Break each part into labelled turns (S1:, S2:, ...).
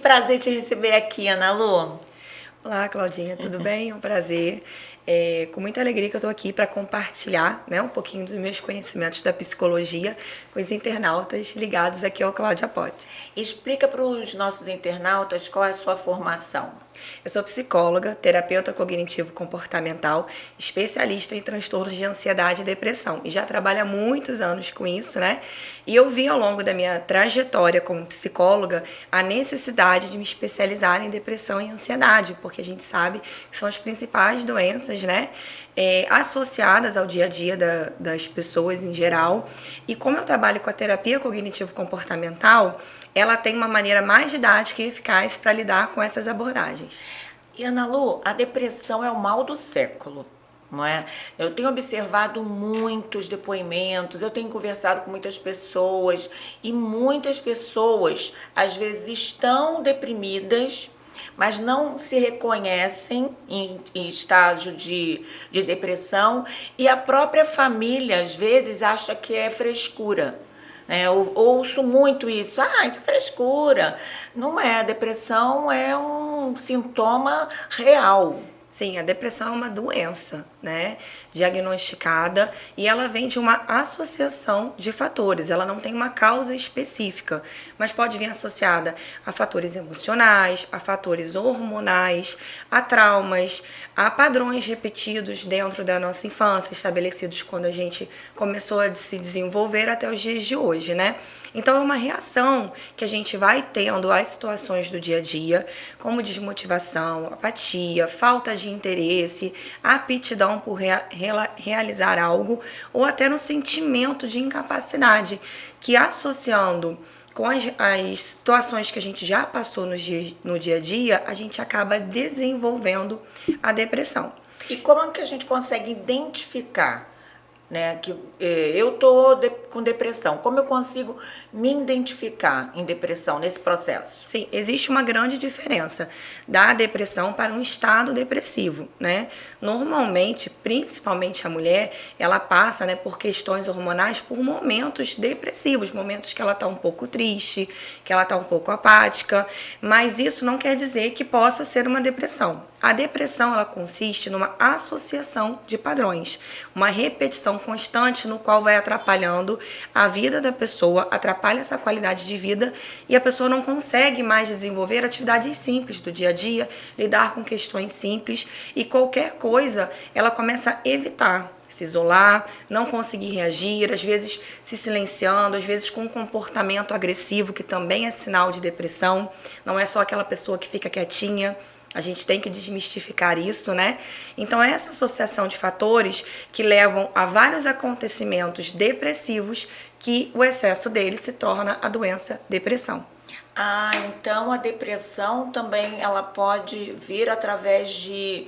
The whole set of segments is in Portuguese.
S1: prazer te receber aqui, Ana Lu.
S2: Olá, Claudinha, tudo bem? É um prazer. Com muita alegria que eu estou aqui para compartilhar, né, um pouquinho dos meus conhecimentos da psicologia com os internautas ligados aqui ao Cláudia Pod.
S1: Explica para os nossos internautas qual é a sua formação.
S2: Eu sou psicóloga, terapeuta cognitivo-comportamental, especialista em transtornos de ansiedade e depressão. E já trabalho há muitos anos com isso, né? E eu vi ao longo da minha trajetória como psicóloga a necessidade de me especializar em depressão e ansiedade, porque a gente sabe que são as principais doenças, né? Associadas ao dia a dia das pessoas em geral. E como eu trabalho com a terapia cognitivo-comportamental, ela tem uma maneira mais didática e eficaz para lidar com essas abordagens.
S1: E Ana Lu, a depressão é o mal do século, não é? Eu tenho observado muitos depoimentos, eu tenho conversado com muitas pessoas e muitas pessoas às vezes estão deprimidas, mas não se reconhecem em estágio de depressão, e a própria família às vezes acha que é frescura. Eu ouço muito isso. Isso é frescura. Não é. A depressão é um sintoma real.
S2: Sim, a depressão é uma doença, né, diagnosticada, e ela vem de uma associação de fatores. Ela não tem uma causa específica, mas pode vir associada a fatores emocionais, a fatores hormonais, a traumas, a padrões repetidos dentro da nossa infância, estabelecidos quando a gente começou a se desenvolver até os dias de hoje, né? Então é uma reação que a gente vai tendo às situações do dia a dia, como desmotivação, apatia, falta de interesse, aptidão por realizar algo, ou até no sentimento de incapacidade, que associando com as situações que a gente já passou no dia a dia, a gente acaba desenvolvendo a depressão.
S1: E como é que a gente consegue identificar, né, que eu tô com depressão? Como eu consigo me identificar em depressão nesse processo?
S2: Sim, existe uma grande diferença da depressão para um estado depressivo, né? Normalmente, principalmente a mulher, ela passa, né, por questões hormonais, por momentos depressivos, momentos que ela está um pouco triste, que ela está um pouco apática, mas isso não quer dizer que possa ser uma depressão. A depressão, ela consiste numa associação de padrões, uma repetição constante no qual vai atrapalhando a vida da pessoa, atrapalha essa qualidade de vida, e a pessoa não consegue mais desenvolver atividades simples do dia a dia, lidar com questões simples, e qualquer coisa ela começa a evitar, se isolar, não conseguir reagir, às vezes se silenciando, às vezes com um comportamento agressivo, que também é sinal de depressão. Não é só aquela pessoa que fica quietinha. A gente tem que desmistificar isso, né? Então, é essa associação de fatores que levam a vários acontecimentos depressivos, que o excesso deles se torna a doença depressão.
S1: Então a depressão também ela pode vir através de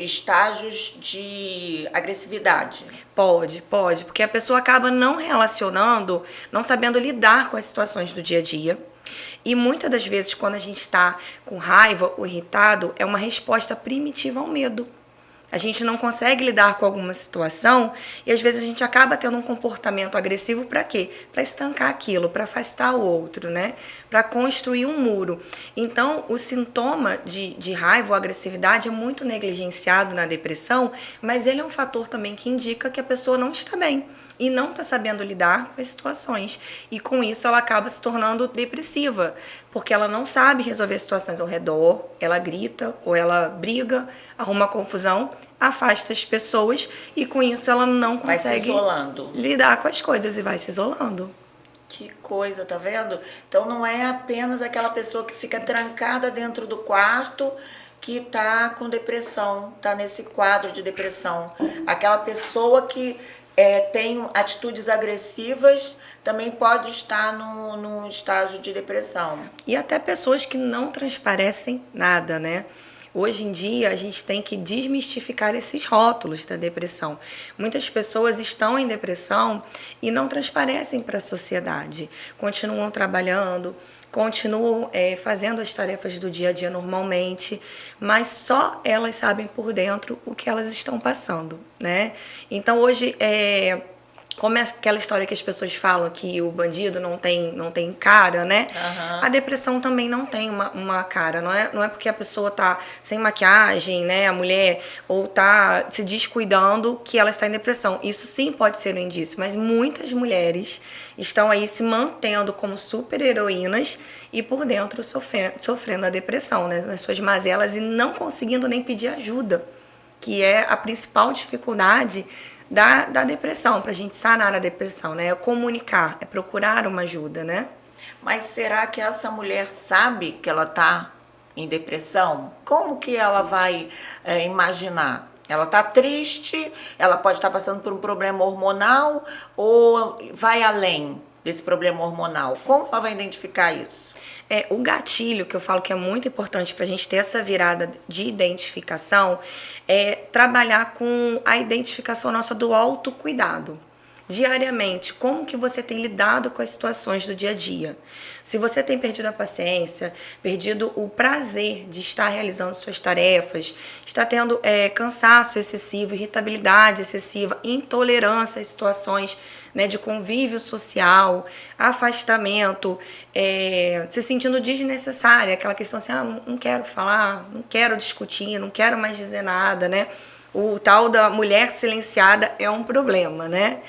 S1: estágios de agressividade.
S2: Pode, porque a pessoa acaba não relacionando, não sabendo lidar com as situações do dia a dia. E muitas das vezes, quando a gente está com raiva ou irritado, é uma resposta primitiva ao medo. A gente não consegue lidar com alguma situação e às vezes a gente acaba tendo um comportamento agressivo para quê? Para estancar aquilo, para afastar o outro, né? Para construir um muro. Então, o sintoma de raiva ou agressividade é muito negligenciado na depressão, mas ele é um fator também que indica que a pessoa não está bem e não está sabendo lidar com as situações. E com isso ela acaba se tornando depressiva, porque ela não sabe resolver situações ao redor, ela grita ou ela briga, arruma confusão, afasta as pessoas, e com isso ela não consegue lidar com as coisas e vai se isolando.
S1: Que coisa, tá vendo? Então não é apenas aquela pessoa que fica trancada dentro do quarto que tá com depressão, tá nesse quadro de depressão. Aquela pessoa que tem atitudes agressivas também pode estar num estágio de depressão.
S2: E até pessoas que não transparecem nada, né? Hoje em dia, a gente tem que desmistificar esses rótulos da depressão. Muitas pessoas estão em depressão e não transparecem para a sociedade. Continuam trabalhando, continuam fazendo as tarefas do dia a dia normalmente, mas só elas sabem por dentro o que elas estão passando, né? Então, hoje, Como é aquela história que as pessoas falam que o bandido não tem cara, né?
S1: Aham.
S2: A depressão também não tem uma cara. Não é porque a pessoa tá sem maquiagem, né? A mulher, ou tá se descuidando que ela está em depressão. Isso sim pode ser um indício, mas muitas mulheres estão aí se mantendo como super heroínas e por dentro sofrendo a depressão, né? Nas suas mazelas e não conseguindo nem pedir ajuda, que é a principal dificuldade da depressão, para a gente sanar a depressão, né? É comunicar, é procurar uma ajuda, né?
S1: Mas será que essa mulher sabe que ela está em depressão? Como que ela vai imaginar? Ela está triste, ela pode estar passando por um problema hormonal ou vai além desse problema hormonal? Como ela vai identificar isso?
S2: O gatilho, que eu falo que é muito importante para a gente ter essa virada de identificação, é trabalhar com a identificação nossa do autocuidado. Diariamente, como que você tem lidado com as situações do dia a dia? Se você tem perdido a paciência, perdido o prazer de estar realizando suas tarefas, está tendo cansaço excessivo, irritabilidade excessiva, intolerância às situações, né, de convívio social, afastamento, se sentindo desnecessária, aquela questão assim, não quero falar, não quero discutir, não quero mais dizer nada, né? O tal da mulher silenciada é um problema, né?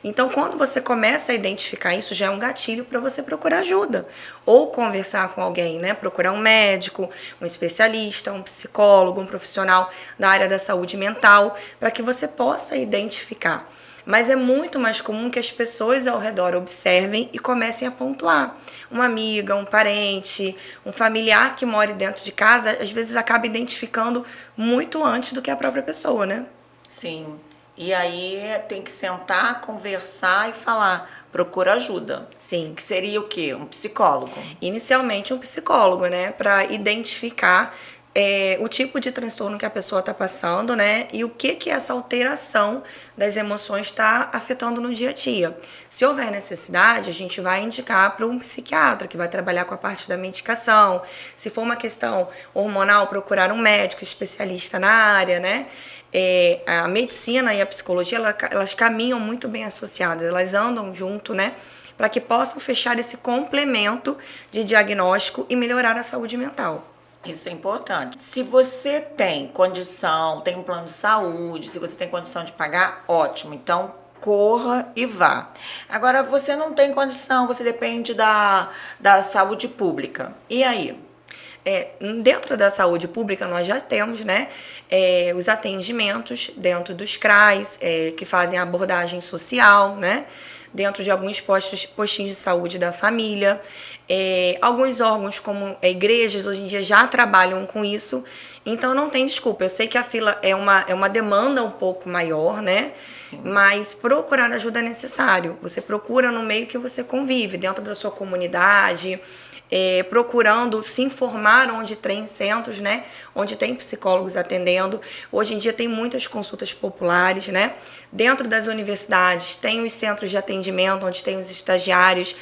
S2: Então, quando você começa a identificar isso, já é um gatilho para você procurar ajuda. Ou conversar com alguém, né? Procurar um médico, um especialista, um psicólogo, um profissional da área da saúde mental, para que você possa identificar. Mas é muito mais comum que as pessoas ao redor observem e comecem a pontuar. Uma amiga, um parente, um familiar que mora dentro de casa, às vezes acaba identificando muito antes do que a própria pessoa, né?
S1: Sim. E aí tem que sentar, conversar e falar, procura ajuda.
S2: Sim.
S1: Que seria o quê? Um psicólogo.
S2: Inicialmente um psicólogo, né? Para identificar o tipo de transtorno que a pessoa está passando, né? E o que essa alteração das emoções está afetando no dia a dia. Se houver necessidade, a gente vai indicar para um psiquiatra que vai trabalhar com a parte da medicação. Se for uma questão hormonal, procurar um médico especialista na área, né? A medicina e a psicologia, elas caminham muito bem associadas, elas andam junto, né? Para que possam fechar esse complemento de diagnóstico e melhorar a saúde mental.
S1: Isso é importante. Se você tem condição, tem um plano de saúde, se você tem condição de pagar, ótimo. Então, corra e vá. Agora, você não tem condição, você depende da saúde pública. E aí?
S2: Dentro da saúde pública, nós já temos, né, os atendimentos dentro dos CRAs, que fazem a abordagem social, né? Dentro de alguns postinhos de saúde da família. Alguns órgãos, como igrejas, hoje em dia já trabalham com isso, então não tem desculpa. Eu sei que a fila é uma demanda um pouco maior, né? Sim. Mas procurar ajuda é necessário. Você procura no meio que você convive, dentro da sua comunidade, procurando se informar onde tem centros, né? Onde tem psicólogos atendendo. Hoje em dia tem muitas consultas populares, né? Dentro das universidades tem os centros de atendimento, onde tem os estagiários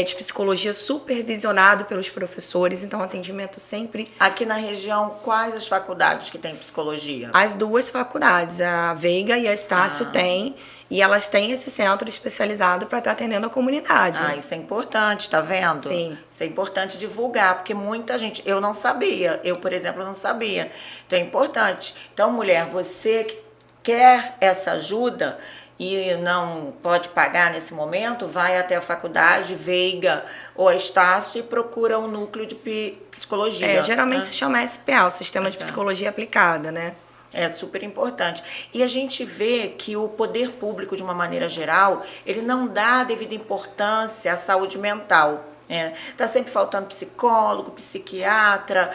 S2: de psicologia supervisionado pelos professores, então atendimento sempre...
S1: Aqui na região, quais as faculdades que tem psicologia?
S2: As duas faculdades, a Veiga e a Estácio têm, e elas têm esse centro especializado para estar atendendo a comunidade.
S1: Isso é importante, tá vendo?
S2: Sim.
S1: Isso é importante divulgar, porque muita gente... Eu não sabia, eu, por exemplo, não sabia. Então é importante. Então, mulher, você que quer essa ajuda e não pode pagar nesse momento, vai até a faculdade, Veiga ou a Estácio e procura um núcleo de psicologia.
S2: Geralmente se chama SPA, o Sistema de Psicologia Aplicada, né?
S1: É super importante. E a gente vê que o poder público, de uma maneira geral, ele não dá a devida importância à saúde mental. Tá sempre faltando psicólogo, psiquiatra,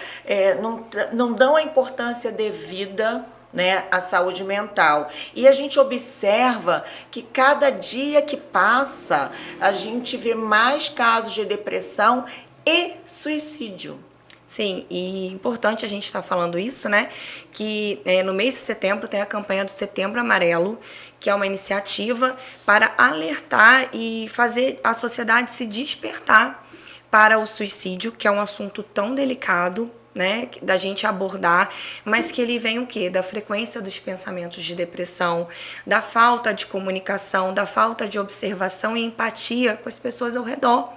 S1: não dão a importância devida, né, à saúde mental. E a gente observa que cada dia que passa, a gente vê mais casos de depressão e suicídio.
S2: Sim, e importante a gente estar falando isso, né? Que no mês de setembro tem a campanha do Setembro Amarelo, que é uma iniciativa para alertar e fazer a sociedade se despertar para o suicídio, que é um assunto tão delicado, né, da gente abordar, mas que ele vem o quê? Da frequência dos pensamentos de depressão, da falta de comunicação, da falta de observação e empatia com as pessoas ao redor.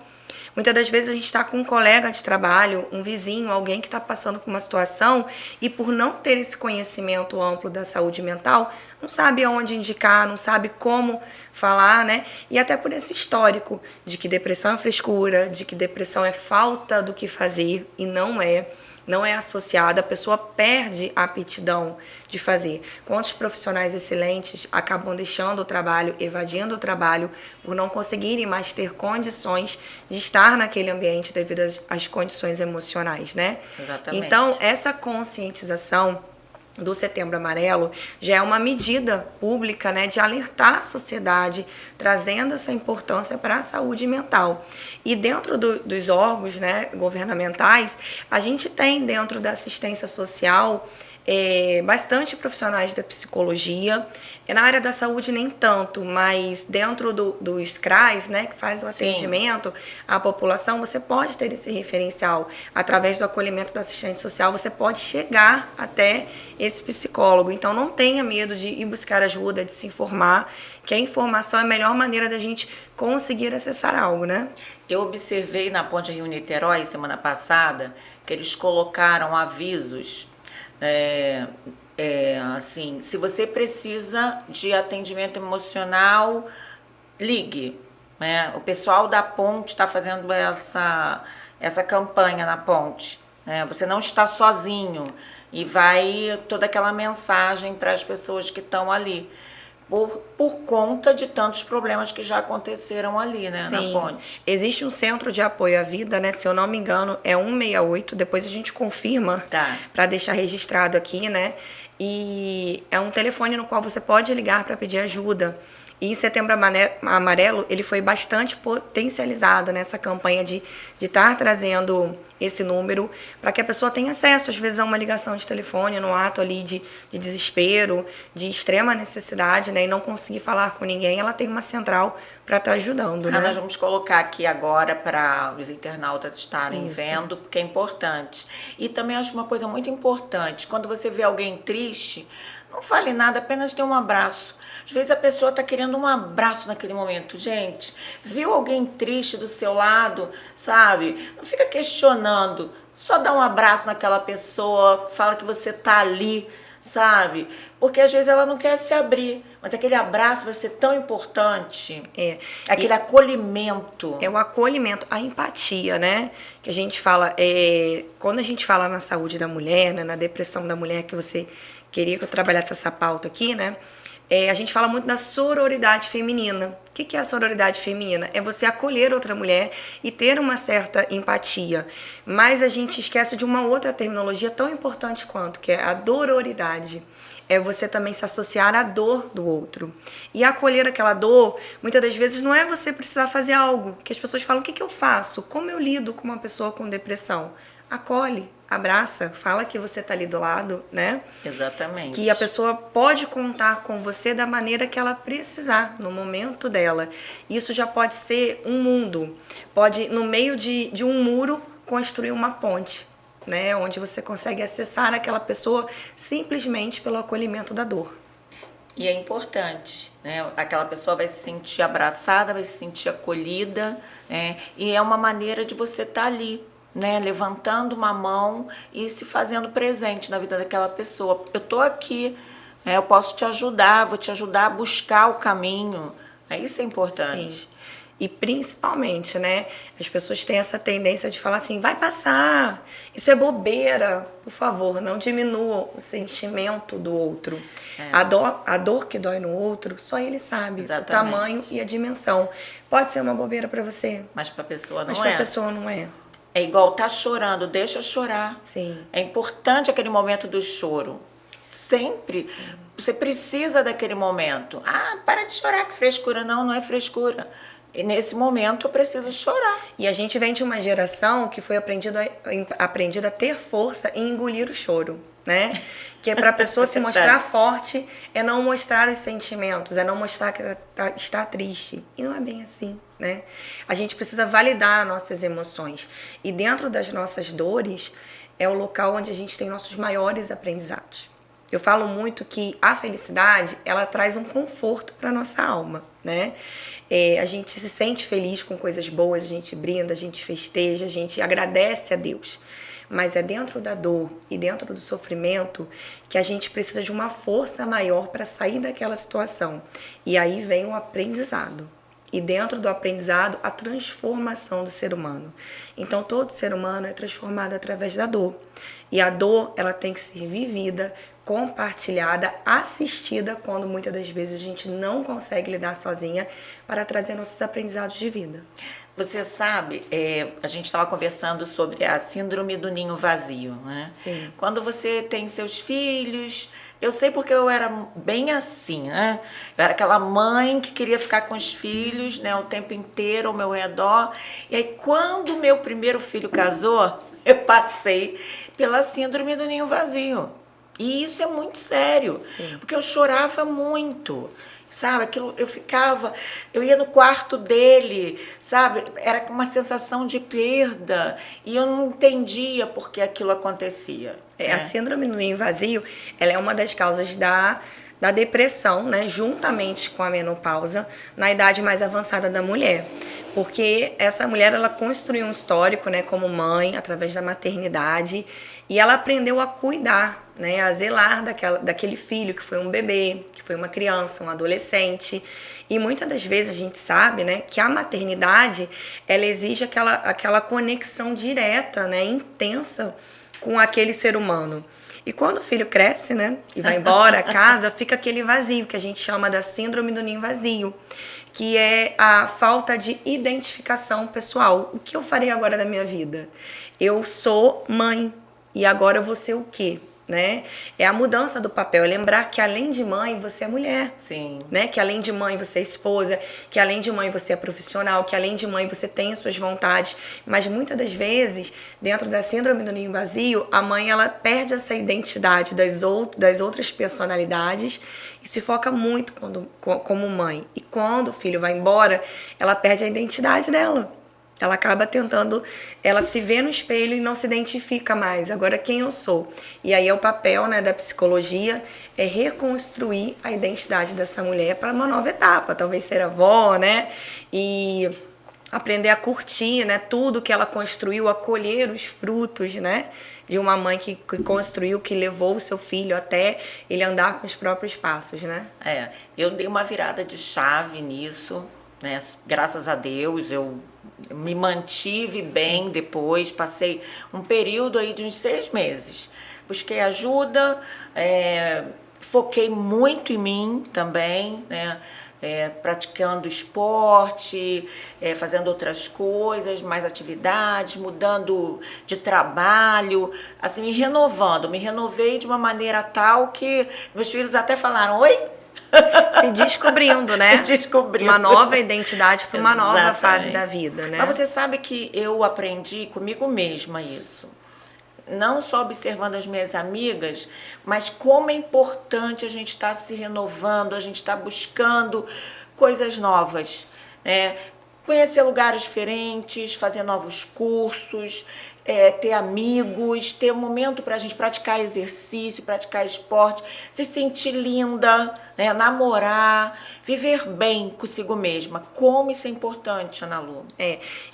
S2: Muitas das vezes a gente está com um colega de trabalho, um vizinho, alguém que está passando por uma situação e por não ter esse conhecimento amplo da saúde mental, não sabe aonde indicar, não sabe como falar, né? E até por esse histórico de que depressão é frescura, de que depressão é falta do que fazer e não é associada, a pessoa perde a aptidão de fazer. Quantos profissionais excelentes acabam deixando o trabalho, evadindo o trabalho, por não conseguirem mais ter condições de estar naquele ambiente devido às condições emocionais, né?
S1: Exatamente.
S2: Então, essa conscientização do Setembro Amarelo já é uma medida pública, né, de alertar a sociedade, trazendo essa importância para a saúde mental. E dentro dos órgãos, né, governamentais, a gente tem dentro da assistência social bastante profissionais da psicologia. Na área da saúde nem tanto, mas dentro dos CRAs, né, que faz o atendimento à população, você pode ter esse referencial. Através do acolhimento da assistente social, você pode chegar até esse psicólogo. Então não tenha medo de ir buscar ajuda, de se informar, que a informação é a melhor maneira da gente conseguir acessar algo, né?
S1: Eu observei na Ponte Rio-Niterói, semana passada, que eles colocaram avisos, assim, se você precisa de atendimento emocional, ligue, né? O pessoal da Ponte está fazendo essa campanha na Ponte, né? Você não está sozinho, e vai toda aquela mensagem para as pessoas que estão ali. Por conta de tantos problemas que já aconteceram ali, né,
S2: Sim.
S1: na Ponte.
S2: Existe um centro de apoio à vida, né? Se eu não me engano, é 168. Depois a gente confirma para deixar registrado aqui, né? E é um telefone no qual você pode ligar para pedir ajuda. E em Setembro Amarelo, ele foi bastante potencializado nessa campanha de estar trazendo esse número para que a pessoa tenha acesso, às vezes, a uma ligação de telefone no ato ali de desespero, de extrema necessidade, né? E não conseguir falar com ninguém, ela tem uma central para estar ajudando, né?
S1: Nós vamos colocar aqui agora para os internautas estarem
S2: Isso.
S1: vendo, porque é importante. E também acho uma coisa muito importante, quando você vê alguém triste, não fale nada, apenas dê um abraço. Às vezes a pessoa está querendo um abraço naquele momento. Gente, viu alguém triste do seu lado, sabe? Não fica questionando. Só dá um abraço naquela pessoa, fala que você tá ali, sabe? Porque às vezes ela não quer se abrir. Mas aquele abraço vai ser tão importante. Aquele acolhimento.
S2: É o acolhimento, a empatia, né? Que a gente fala, quando a gente fala na saúde da mulher, né, na depressão da mulher, que você queria que eu trabalhasse essa pauta aqui, né? A gente fala muito da sororidade feminina. O que é a sororidade feminina? É você acolher outra mulher e ter uma certa empatia. Mas a gente esquece de uma outra terminologia tão importante quanto, que é a dororidade. É você também se associar à dor do outro. E acolher aquela dor, muitas das vezes, não é você precisar fazer algo. Que as pessoas falam, o que eu faço? Como eu lido com uma pessoa com depressão? Acolhe, abraça, fala que você está ali do lado, né?
S1: Exatamente.
S2: Que a pessoa pode contar com você da maneira que ela precisar, no momento dela. Isso já pode ser um mundo. Pode, no meio de um muro, construir uma ponte, né? Onde você consegue acessar aquela pessoa simplesmente pelo acolhimento da dor.
S1: E é importante, né? Aquela pessoa vai se sentir abraçada, vai se sentir acolhida, né? E é uma maneira de você estar ali, né, levantando uma mão e se fazendo presente na vida daquela pessoa. Eu tô aqui, eu posso te ajudar, vou te ajudar a buscar o caminho. Isso é importante.
S2: Sim. E principalmente, né, as pessoas têm essa tendência de falar assim, vai passar, isso é bobeira. Por favor, não diminua o sentimento do outro. A dor que dói no outro, só ele sabe. Exatamente. O tamanho e a dimensão. Pode ser uma bobeira para você,
S1: mas para a pessoa não
S2: mas para a pessoa não é.
S1: É igual tá chorando, deixa chorar.
S2: Sim.
S1: É importante aquele momento do choro. Sempre. Sim. Você precisa daquele momento. Para de chorar, que frescura. Não é frescura. E nesse momento eu preciso chorar.
S2: E a gente vem de uma geração que foi aprendida a ter força e engolir o choro, né? Que é para a pessoa se mostrar forte, é não mostrar os sentimentos, é não mostrar que está triste. E não é bem assim, né? A gente precisa validar nossas emoções. E dentro das nossas dores, é o local onde a gente tem nossos maiores aprendizados. Eu falo muito que a felicidade, ela traz um conforto para nossa alma, né? A gente se sente feliz com coisas boas, a gente brinda, a gente festeja, a gente agradece a Deus. Mas é dentro da dor e dentro do sofrimento que a gente precisa de uma força maior para sair daquela situação. E aí vem o aprendizado. E dentro do aprendizado, a transformação do ser humano. Então, todo ser humano é transformado através da dor. E a dor, ela tem que ser vivida, compartilhada, assistida, quando muitas das vezes a gente não consegue lidar sozinha, para trazer nossos aprendizados de vida.
S1: Você sabe, a gente estava conversando sobre a síndrome do ninho vazio, né?
S2: Sim.
S1: Quando você tem seus filhos, eu sei porque eu era bem assim, né? Eu era aquela mãe que queria ficar com os filhos, né, o tempo inteiro ao meu redor. E aí, quando meu primeiro filho casou, eu passei pela síndrome do ninho vazio. E isso é muito sério,
S2: Sim.
S1: porque eu chorava muito, sabe? Aquilo, eu ia no quarto dele, sabe? Era uma sensação de perda e eu não entendia por que aquilo acontecia.
S2: A síndrome do ninho vazio, ela é uma das causas da depressão, né, juntamente com a menopausa, na idade mais avançada da mulher. Porque essa mulher, ela construiu um histórico, né, como mãe, através da maternidade, e ela aprendeu a cuidar, né, a zelar daquele filho que foi um bebê, que foi uma criança, um adolescente. E muitas das vezes a gente sabe, né, que a maternidade, ela exige aquela conexão direta, né, intensa com aquele ser humano. E quando o filho cresce, né, e vai embora a casa, fica aquele vazio, que a gente chama da síndrome do ninho vazio, que é a falta de identificação pessoal. O que eu farei agora da minha vida? Eu sou mãe, e agora eu vou ser o quê? Né? É a mudança do papel, é lembrar que além de mãe, você é mulher.
S1: Sim.
S2: Né? Que além de mãe, você é esposa, que além de mãe, você é profissional, que além de mãe, você tem as suas vontades. Mas muitas das vezes, dentro da síndrome do ninho vazio, a mãe, ela perde essa identidade das outras personalidades e se foca muito como mãe. E quando o filho vai embora, ela perde a identidade dela. Ela acaba tentando, ela se vê no espelho e não se identifica mais. Agora, quem eu sou? E aí é o papel, né, da psicologia, é reconstruir a identidade dessa mulher para uma nova etapa. Talvez ser avó, né? E aprender a curtir, né, tudo que ela construiu, a colher os frutos, né? De uma mãe que construiu, que levou o seu filho até ele andar com os próprios passos, né?
S1: Eu dei uma virada de chave nisso, né? Graças a Deus, eu me mantive bem depois, passei um período aí de uns 6 meses. Busquei ajuda, foquei muito em mim também, né? Praticando esporte, fazendo outras coisas, mais atividades, mudando de trabalho, assim, me renovei de uma maneira tal que meus filhos até falaram, oi?
S2: Se descobrindo, né?
S1: Se descobrindo.
S2: Uma nova identidade para uma nova fase da vida, né?
S1: Mas você sabe que eu aprendi comigo mesma isso. Não só observando as minhas amigas, mas como é importante a gente estar se renovando, a gente estar buscando coisas novas, né? Conhecer lugares diferentes, fazer novos cursos, ter amigos, ter um momento para a gente praticar exercício, praticar esporte, se sentir linda, né? Namorar, viver bem consigo mesma. Como isso é importante, Ana Lu?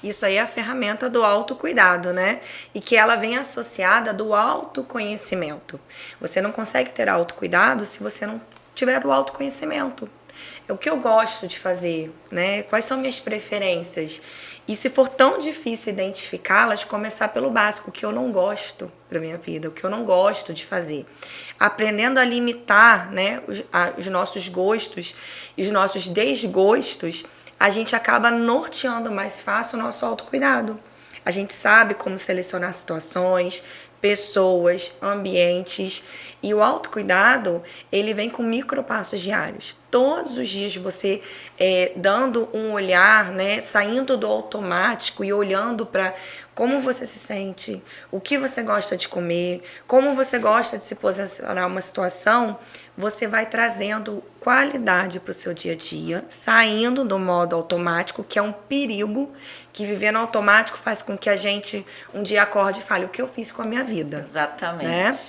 S2: Isso aí é a ferramenta do autocuidado, né? E que ela vem associada do autoconhecimento. Você não consegue ter autocuidado se você não tiver o autoconhecimento. É o que eu gosto de fazer, né? Quais são minhas preferências? E se for tão difícil identificá-las, começar pelo básico, o que eu não gosto para minha vida, o que eu não gosto de fazer. Aprendendo a limitar, né, os nossos gostos e os nossos desgostos, a gente acaba norteando mais fácil o nosso autocuidado. A gente sabe como selecionar situações, pessoas, ambientes. E o autocuidado, ele vem com micropassos diários. Todos os dias você dando um olhar, né, saindo do automático e olhando para como você se sente, o que você gosta de comer, como você gosta de se posicionar uma situação, você vai trazendo qualidade para o seu dia a dia, saindo do modo automático, que é um perigo, que viver no automático faz com que a gente um dia acorde e fale, o que eu fiz com a minha vida? vida.
S1: Exatamente.
S2: Né?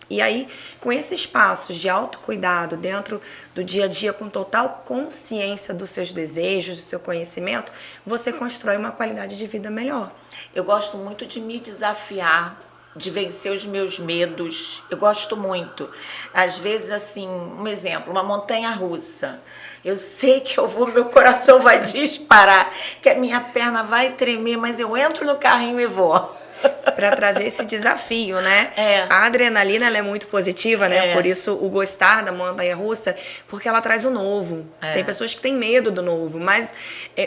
S2: E aí, com esses passos de autocuidado dentro do dia a dia, com total consciência dos seus desejos, do seu conhecimento, você constrói uma qualidade de vida melhor.
S1: Eu gosto muito de me desafiar, de vencer os meus medos. Eu gosto muito. Às vezes, assim, um exemplo, uma montanha-russa. Eu sei que eu vou, meu coração vai disparar, que a minha perna vai tremer, mas eu entro no carrinho e vou.
S2: Para trazer esse desafio, né?
S1: É.
S2: A adrenalina, ela é muito positiva, né?
S1: É.
S2: Por isso o gostar da montanha-russa, porque ela traz o novo.
S1: É.
S2: Tem pessoas que têm medo do novo, mas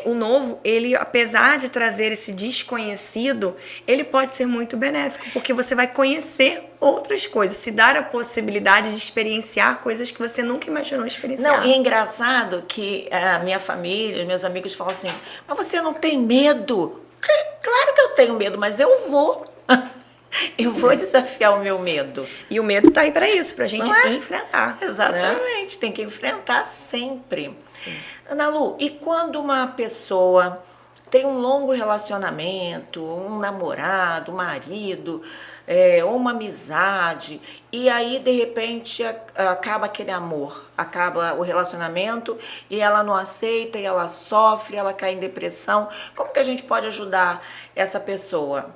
S2: o novo, ele, apesar de trazer esse desconhecido, ele pode ser muito benéfico, porque você vai conhecer outras coisas, se dar a possibilidade de experienciar coisas que você nunca imaginou experienciar.
S1: Não, e é engraçado que a minha família, meus amigos falam assim, mas você não tem medo? Claro que eu tenho medo, mas eu vou. Eu vou desafiar o meu medo.
S2: E o medo tá aí para isso, pra gente
S1: Não é?
S2: enfrentar.
S1: Exatamente,
S2: Né?
S1: tem que enfrentar sempre.
S2: Sim.
S1: Ana Lu, e quando uma pessoa tem um longo relacionamento, um namorado, um marido, ou uma amizade, e aí de repente acaba aquele amor, acaba o relacionamento e ela não aceita, e ela sofre, ela cai em depressão. Como que a gente pode ajudar essa pessoa?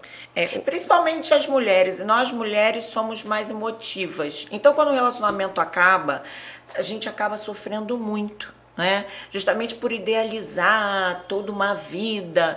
S1: Principalmente as mulheres. Nós mulheres somos mais emotivas. Então quando o relacionamento acaba, a gente acaba sofrendo muito. Né? Justamente por idealizar toda uma vida,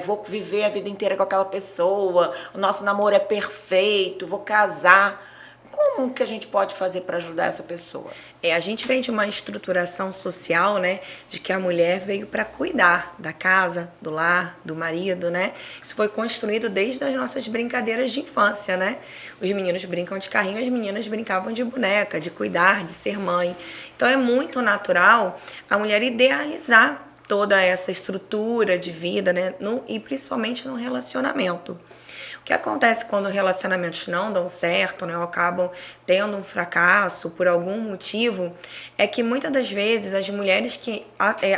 S1: vou viver a vida inteira com aquela pessoa, o nosso namoro é perfeito, vou casar. Como que a gente pode fazer para ajudar essa pessoa?
S2: A gente vem de uma estruturação social, né, de que a mulher veio para cuidar da casa, do lar, do marido, né? Isso foi construído desde as nossas brincadeiras de infância, né? Os meninos brincam de carrinho, as meninas brincavam de boneca, de cuidar, de ser mãe. Então é muito natural a mulher idealizar toda essa estrutura de vida, né, e principalmente no relacionamento. O que acontece quando relacionamentos não dão certo, né, ou acabam tendo um fracasso por algum motivo, é que muitas das vezes as mulheres que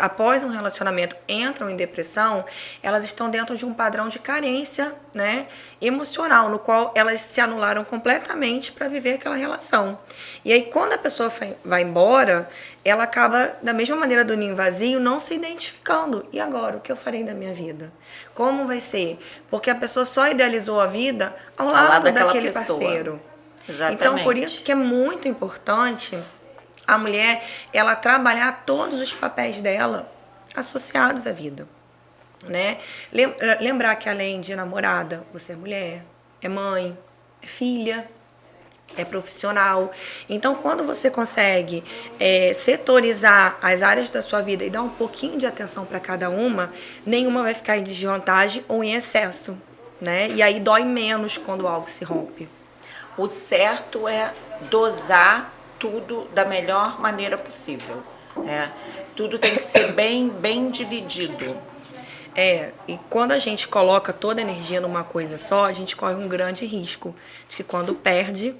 S2: após um relacionamento entram em depressão, elas estão dentro de um padrão de carência, né, emocional, no qual elas se anularam completamente para viver aquela relação. E aí quando a pessoa vai embora, ela acaba, da mesma maneira do ninho vazio, não se identificando. E agora, o que eu farei da minha vida? Como vai ser? Porque a pessoa só idealizou a vida ao lado daquele parceiro.
S1: Exatamente.
S2: Então, por isso que é muito importante a mulher, ela trabalhar todos os papéis dela associados à vida, né? Lembrar que além de namorada, você é mulher, é mãe, é filha, é profissional. Então, quando você consegue setorizar as áreas da sua vida e dar um pouquinho de atenção para cada uma, nenhuma vai ficar em desvantagem ou em excesso, né? E aí dói menos quando algo se rompe.
S1: O certo é dosar tudo da melhor maneira possível. Né? Tudo tem que ser bem dividido.
S2: E quando a gente coloca toda a energia numa coisa só, a gente corre um grande risco de que quando perde,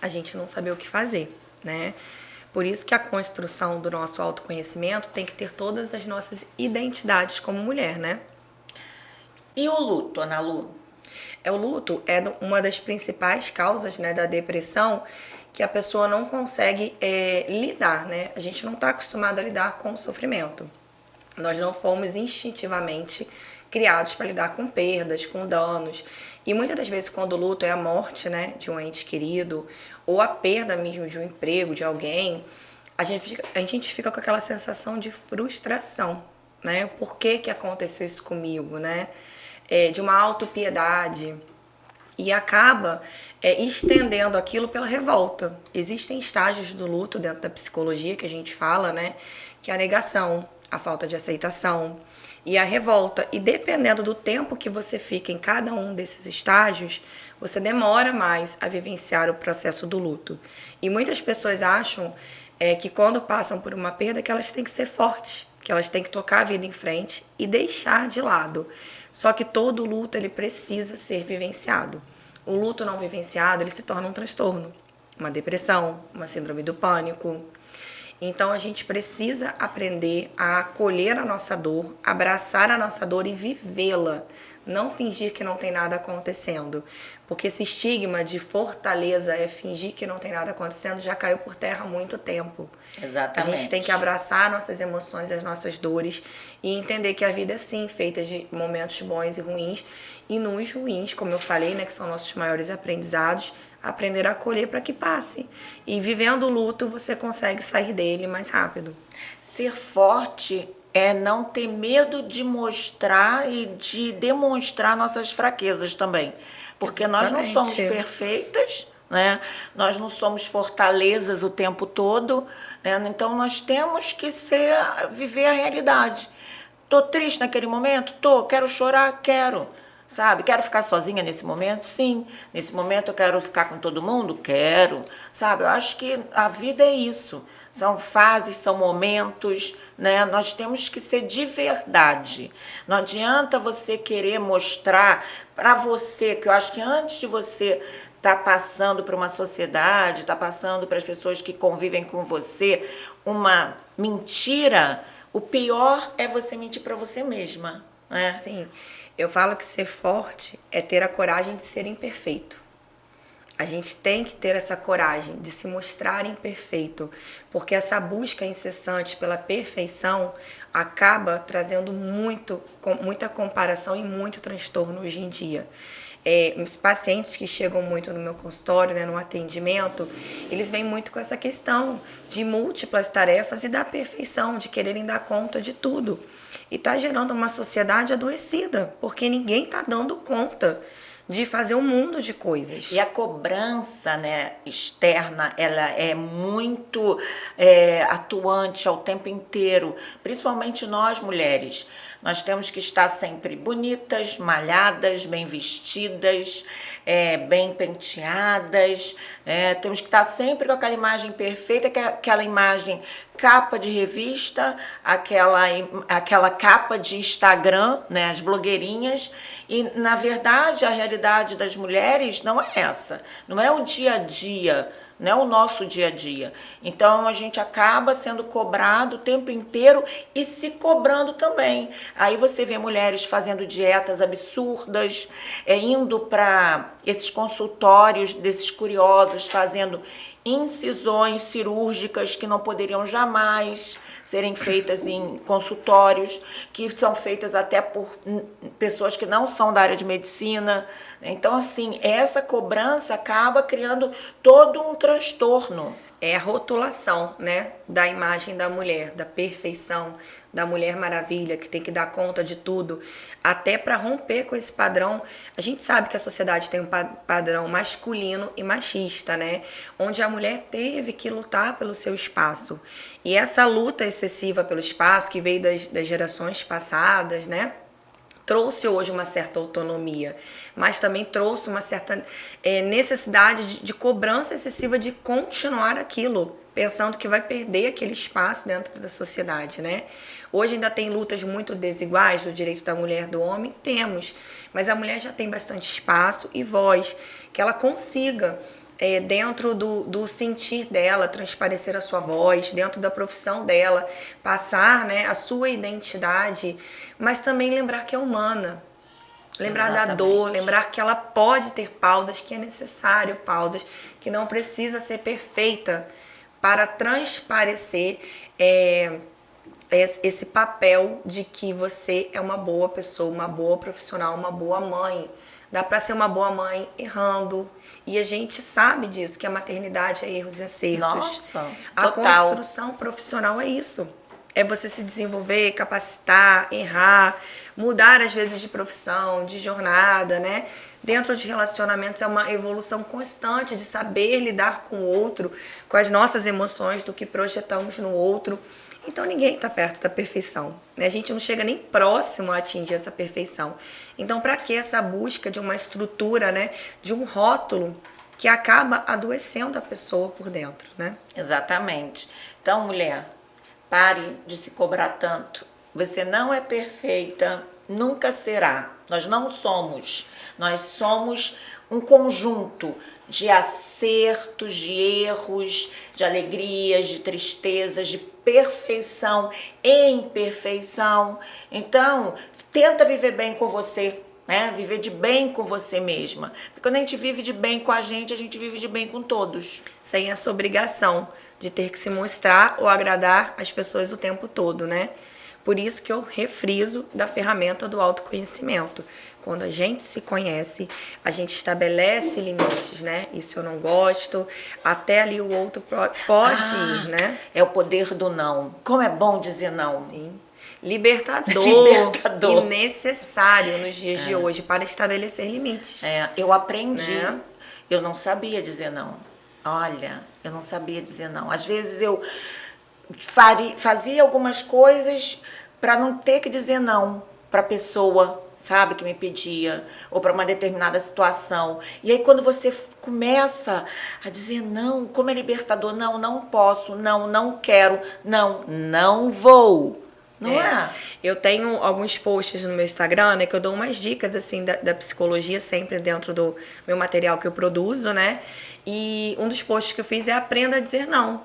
S2: a gente não saber o que fazer, né? Por isso que a construção do nosso autoconhecimento tem que ter todas as nossas identidades como mulher, né?
S1: E o luto, Ana Lu?
S2: O luto é uma das principais causas, né, da depressão, que a pessoa não consegue lidar, né? A gente não está acostumado a lidar com o sofrimento. Nós não fomos instintivamente criados para lidar com perdas, com danos. E muitas das vezes, quando o luto é a morte, né, de um ente querido, ou a perda mesmo de um emprego, de alguém, a gente fica com aquela sensação de frustração, né? Por que aconteceu isso comigo, né? De uma autopiedade. E acaba estendendo aquilo pela revolta. Existem estágios do luto dentro da psicologia que a gente fala, né? Que é a negação, a falta de aceitação e a revolta. E dependendo do tempo que você fica em cada um desses estágios, você demora mais a vivenciar o processo do luto. E muitas pessoas acham que quando passam por uma perda, que elas têm que ser fortes, que elas têm que tocar a vida em frente e deixar de lado. Só que todo luto ele precisa ser vivenciado. O luto não vivenciado ele se torna um transtorno, uma depressão, uma síndrome do pânico. Então a gente precisa aprender a acolher a nossa dor, abraçar a nossa dor e vivê-la. Não fingir que não tem nada acontecendo. Porque esse estigma de fortaleza é fingir que não tem nada acontecendo já caiu por terra há muito tempo.
S1: Exatamente.
S2: A gente tem que abraçar nossas emoções, as nossas dores e entender que a vida é sim feita de momentos bons e ruins. E nos ruins, como eu falei, né, que são nossos maiores aprendizados, aprender a acolher para que passe. E vivendo o luto, você consegue sair dele mais rápido.
S1: Ser forte é não ter medo de mostrar e de demonstrar nossas fraquezas também. Porque nós não somos perfeitas, né? Nós não somos fortalezas o tempo todo, né? Então nós temos que viver a realidade. Tô triste naquele momento? Tô. Quero chorar? Quero. Sabe? Quero ficar sozinha nesse momento? Sim. Nesse momento eu quero ficar com todo mundo? Quero. Sabe? Eu acho que a vida é isso. São fases, são momentos, né? Nós temos que ser de verdade. Não adianta você querer mostrar para você, que eu acho que antes de você tá passando para uma sociedade, tá passando para as pessoas que convivem com você uma mentira, o pior é você mentir para você mesma, né?
S2: Sim. Eu falo que ser forte é ter a coragem de ser imperfeito. A gente tem que ter essa coragem de se mostrar imperfeito, porque essa busca incessante pela perfeição acaba trazendo muita comparação e muito transtorno hoje em dia. Os pacientes que chegam muito no meu consultório, né, no atendimento, eles vêm muito com essa questão de múltiplas tarefas e da perfeição, de quererem dar conta de tudo. E está gerando uma sociedade adoecida, porque ninguém está dando conta de fazer um mundo de coisas.
S1: E a cobrança, né, externa, ela é muito atuante ao tempo inteiro, principalmente nós mulheres. Nós temos que estar sempre bonitas, malhadas, bem vestidas, bem penteadas. Temos que estar sempre com aquela imagem perfeita, aquela imagem capa de revista, aquela capa de Instagram, né, as blogueirinhas. E, na verdade, a realidade das mulheres não é essa. Não é o dia a dia, não é o nosso dia a dia. Então a gente acaba sendo cobrado o tempo inteiro e se cobrando também. Aí você vê mulheres fazendo dietas absurdas, indo para esses consultórios desses curiosos, fazendo incisões cirúrgicas que não poderiam jamais serem feitas em consultórios, que são feitas até por pessoas que não são da área de medicina. Então, assim, essa cobrança acaba criando todo um transtorno.
S2: É a rotulação, né, da imagem da mulher, da perfeição, da Mulher Maravilha, que tem que dar conta de tudo, até para romper com esse padrão. A gente sabe que a sociedade tem um padrão masculino e machista, né, onde a mulher teve que lutar pelo seu espaço. E essa luta excessiva pelo espaço, que veio das gerações passadas, né, trouxe hoje uma certa autonomia, mas também trouxe uma certa necessidade de cobrança excessiva de continuar aquilo, pensando que vai perder aquele espaço dentro da sociedade, né? Hoje ainda tem lutas muito desiguais do direito da mulher e do homem, temos, mas a mulher já tem bastante espaço e voz, que ela consiga dentro do sentir dela, transparecer a sua voz, dentro da profissão dela, passar, né, a sua identidade, mas também lembrar que é humana, lembrar da dor, lembrar que ela pode ter pausas, que é necessário pausas, que não precisa ser perfeita para transparecer esse papel de que você é uma boa pessoa, uma boa profissional, uma boa mãe. Dá para ser uma boa mãe errando. E a gente sabe disso, que a maternidade é erros e acertos.
S1: Nossa,
S2: a
S1: total.
S2: construção profissional é isso. É você se desenvolver, capacitar, errar, mudar às vezes de profissão, de jornada, né? Dentro de relacionamentos é uma evolução constante de saber lidar com o outro, com as nossas emoções, do que projetamos no outro. Então ninguém está perto da perfeição, né? A gente não chega nem próximo a atingir essa perfeição. Então para que essa busca de uma estrutura, né, de um rótulo que acaba adoecendo a pessoa por dentro, né?
S1: Exatamente. Então, mulher, pare de se cobrar tanto. Você não é perfeita, nunca será. Nós não somos. Nós somos um conjunto de acertos, de erros, de alegrias, de tristezas, de perfeição e imperfeição. Então, tenta viver bem com você, né? Viver de bem com você mesma. Porque quando a gente vive de bem com a gente vive de bem com todos.
S2: Sem essa obrigação de ter que se mostrar ou agradar as pessoas o tempo todo, né? Por isso que eu refriso da ferramenta do autoconhecimento. Quando a gente se conhece, a gente estabelece limites, né? Isso eu não gosto, até ali o outro pode ir, né?
S1: É o poder do não. Como é bom dizer não.
S2: Sim. Libertador,
S1: Libertador.
S2: E necessário nos dias de hoje para estabelecer limites.
S1: Eu aprendi.
S2: Né?
S1: Eu não sabia dizer não. Olha, eu não sabia dizer não. Às vezes eu fazia algumas coisas para não ter que dizer não para a pessoa, sabe, que me pedia, ou para uma determinada situação. E aí quando você começa a dizer não, como é libertador, não, não posso, não, não quero, não, não vou. Não é?
S2: Eu tenho alguns posts no meu Instagram, né, que eu dou umas dicas, assim, da psicologia, sempre dentro do meu material que eu produzo, né? E um dos posts que eu fiz é aprenda a dizer não.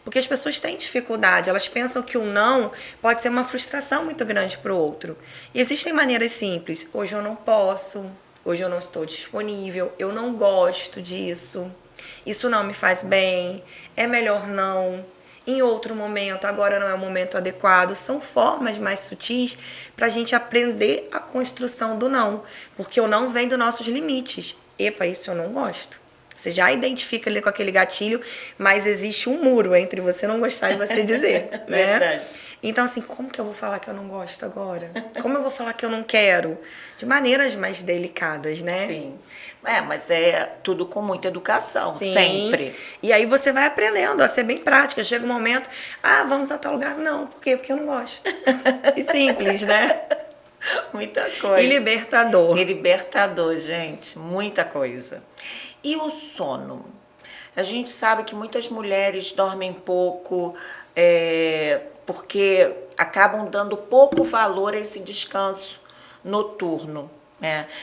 S2: Porque as pessoas têm dificuldade, elas pensam que o não pode ser uma frustração muito grande para o outro. E existem maneiras simples. Hoje eu não posso, hoje eu não estou disponível, eu não gosto disso, isso não me faz bem, é melhor não. Em outro momento, agora não é o momento adequado. São formas mais sutis para a gente aprender a construção do não. Porque o não vem dos nossos limites. Epa, isso eu não gosto. Você já identifica ali com aquele gatilho, mas existe um muro entre você não gostar e você dizer, né?
S1: Verdade.
S2: Então, assim, como que eu vou falar que eu não gosto agora? Como eu vou falar que eu não quero? De maneiras mais delicadas, né?
S1: Sim. Mas é tudo com muita educação,
S2: Sim.
S1: sempre.
S2: E aí você vai aprendendo a ser bem prática. Chega um momento, vamos a tal lugar. Não, por quê? Porque eu não gosto. E simples, né?
S1: Muita coisa.
S2: E libertador.
S1: E libertador, gente. Muita coisa. E o sono? A gente sabe que muitas mulheres dormem pouco, porque acabam dando pouco valor a esse descanso noturno.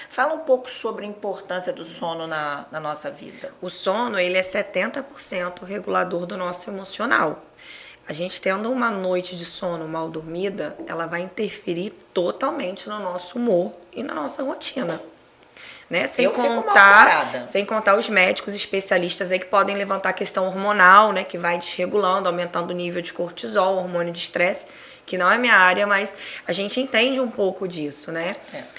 S1: Fala um pouco sobre a importância do sono na nossa vida.
S2: O sono, ele é 70% regulador do nosso emocional. A gente tendo uma noite de sono mal dormida, ela vai interferir totalmente no nosso humor e na nossa rotina. Né? Sem contar os médicos especialistas aí que podem levantar a questão hormonal, né? Que vai desregulando, aumentando o nível de cortisol, hormônio de estresse, que não é minha área, mas a gente entende um pouco disso, né?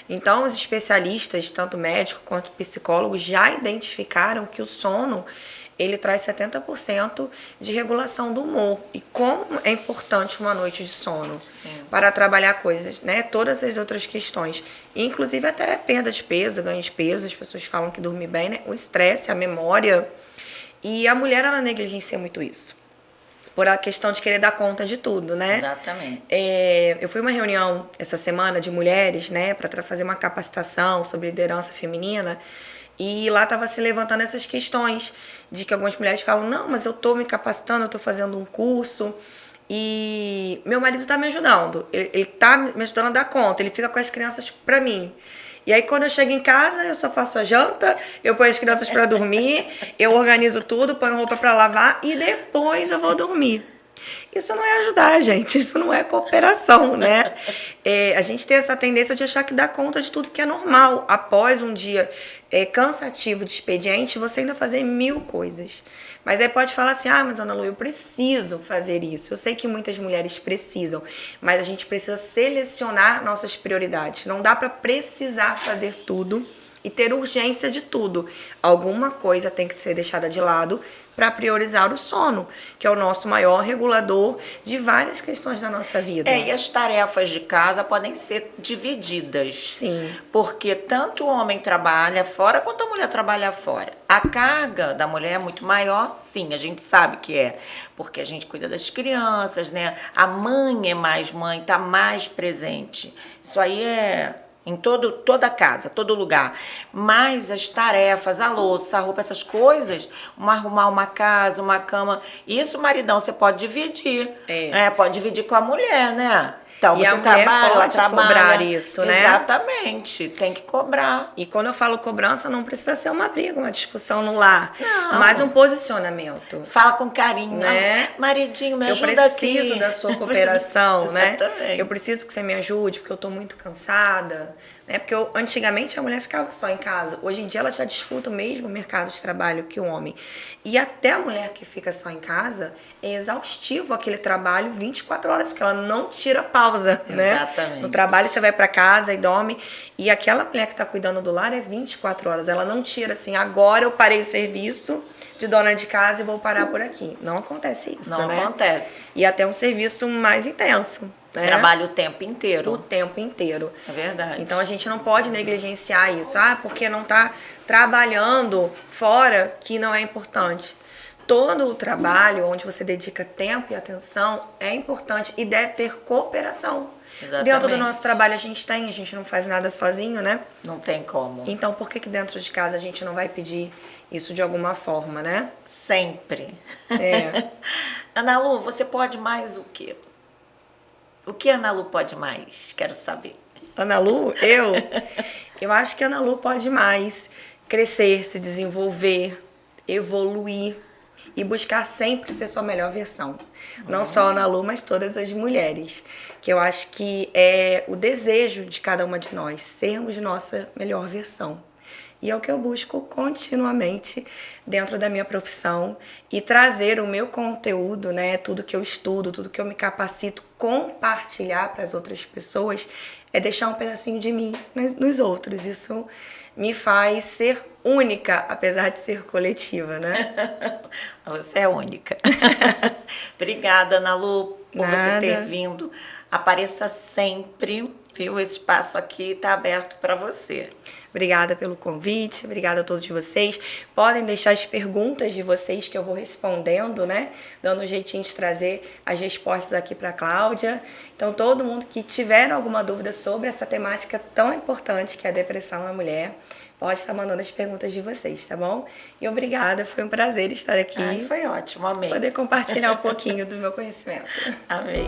S2: Então, os especialistas, tanto médicos quanto psicólogos, já identificaram que o sono ele traz 70% de regulação do humor. E como é importante uma noite de sono para trabalhar coisas, né? Todas as outras questões, inclusive até perda de peso, ganho de peso, as pessoas falam que dormir bem, né? O estresse, a memória. E a mulher, ela negligencia muito isso. Por a questão de querer dar conta de tudo, né?
S1: Exatamente.
S2: Eu fui a uma reunião essa semana de mulheres, né? Para fazer uma capacitação sobre liderança feminina. E lá estava se levantando essas questões de que algumas mulheres falam, não, mas eu estou me capacitando, eu estou fazendo um curso e meu marido está me ajudando. Ele está me ajudando a dar conta, ele fica com as crianças para mim. E aí quando eu chego em casa, eu só faço a janta, eu ponho as crianças para dormir, eu organizo tudo, ponho roupa para lavar e depois eu vou dormir. Isso não é ajudar, gente. Isso não é cooperação, né? A gente tem essa tendência de achar que dá conta de tudo que é normal. Após um dia cansativo de expediente, você ainda fazer 1000 coisas. Mas aí pode falar assim, mas Ana Lu, eu preciso fazer isso. Eu sei que muitas mulheres precisam, mas a gente precisa selecionar nossas prioridades. Não dá para precisar fazer tudo e ter urgência de tudo. Alguma coisa tem que ser deixada de lado para priorizar o sono, que é o nosso maior regulador de várias questões da nossa vida.
S1: E as tarefas de casa podem ser divididas.
S2: Sim.
S1: Porque tanto o homem trabalha fora quanto a mulher trabalha fora. A carga da mulher é muito maior, sim, a gente sabe que é. Porque a gente cuida das crianças, né? A mãe é mais mãe, tá mais presente. Isso aí é em toda casa, todo lugar. Mas as tarefas, a louça, a roupa, essas coisas, arrumar uma casa, uma cama, isso, maridão, você pode dividir. Pode dividir com a mulher, né? Então,
S2: E
S1: você
S2: a mulher
S1: trabalha, ela
S2: pode
S1: trabalha.
S2: cobrar isso, né?
S1: Exatamente, tem que cobrar.
S2: E quando eu falo cobrança, não precisa ser uma briga, uma discussão no lar,
S1: Não.
S2: mas um posicionamento.
S1: Fala com carinho,
S2: Né?
S1: Maridinho, me
S2: Eu
S1: ajuda
S2: preciso
S1: aqui.
S2: da sua cooperação, né?
S1: Exatamente.
S2: Eu preciso que você me ajude, porque eu tô muito cansada, né? Porque antigamente a mulher ficava só em casa. Hoje em dia ela já disputa o mesmo mercado de trabalho que o homem. E até a mulher que fica só em casa, é exaustivo aquele trabalho 24 horas, porque ela não tira pausa, né?
S1: Exatamente.
S2: No trabalho você vai para casa e dorme. E aquela mulher que tá cuidando do lar é 24 horas. Ela não tira assim, agora eu parei o serviço de dona de casa e vou parar por aqui. Não acontece isso,
S1: Não
S2: né?
S1: acontece.
S2: E até um serviço mais intenso, né?
S1: Trabalha o tempo inteiro.
S2: O tempo inteiro.
S1: É verdade.
S2: Então a gente não pode negligenciar isso. Ah, porque não tá trabalhando fora que não é importante. Todo o trabalho onde você dedica tempo e atenção é importante e deve ter cooperação.
S1: Exatamente.
S2: Dentro do nosso trabalho a gente não faz nada sozinho, né?
S1: Não tem como.
S2: Então por que dentro de casa a gente não vai pedir isso de alguma forma, né?
S1: Sempre.
S2: É.
S1: Ana Lu, você pode mais o quê? O que a Ana Lu pode mais? Quero saber.
S2: Ana Lu, eu acho que a Ana Lu pode mais crescer, se desenvolver, evoluir e buscar sempre ser sua melhor versão. Não só a Ana Lu, mas todas as mulheres. Que eu acho que é o desejo de cada uma de nós, sermos nossa melhor versão. E é o que eu busco continuamente dentro da minha profissão e trazer o meu conteúdo, né, tudo que eu estudo, tudo que eu me capacito, compartilhar para as outras pessoas, é deixar um pedacinho de mim nos outros. Isso me faz ser única, apesar de ser coletiva, né?
S1: Você é única. Obrigada, Ana Lu, por você ter vindo. Apareça sempre, viu? Esse espaço aqui está aberto para você.
S2: Obrigada pelo convite, obrigada a todos vocês. Podem deixar as perguntas de vocês que eu vou respondendo, né? Dando um jeitinho de trazer as respostas aqui para a Cláudia. Então, todo mundo que tiver alguma dúvida sobre essa temática tão importante que é a depressão na mulher, pode estar mandando as perguntas de vocês, tá bom? E obrigada, foi um prazer estar aqui.
S1: Ai, foi ótimo, amei.
S2: Poder compartilhar um pouquinho do meu conhecimento.
S1: Amei.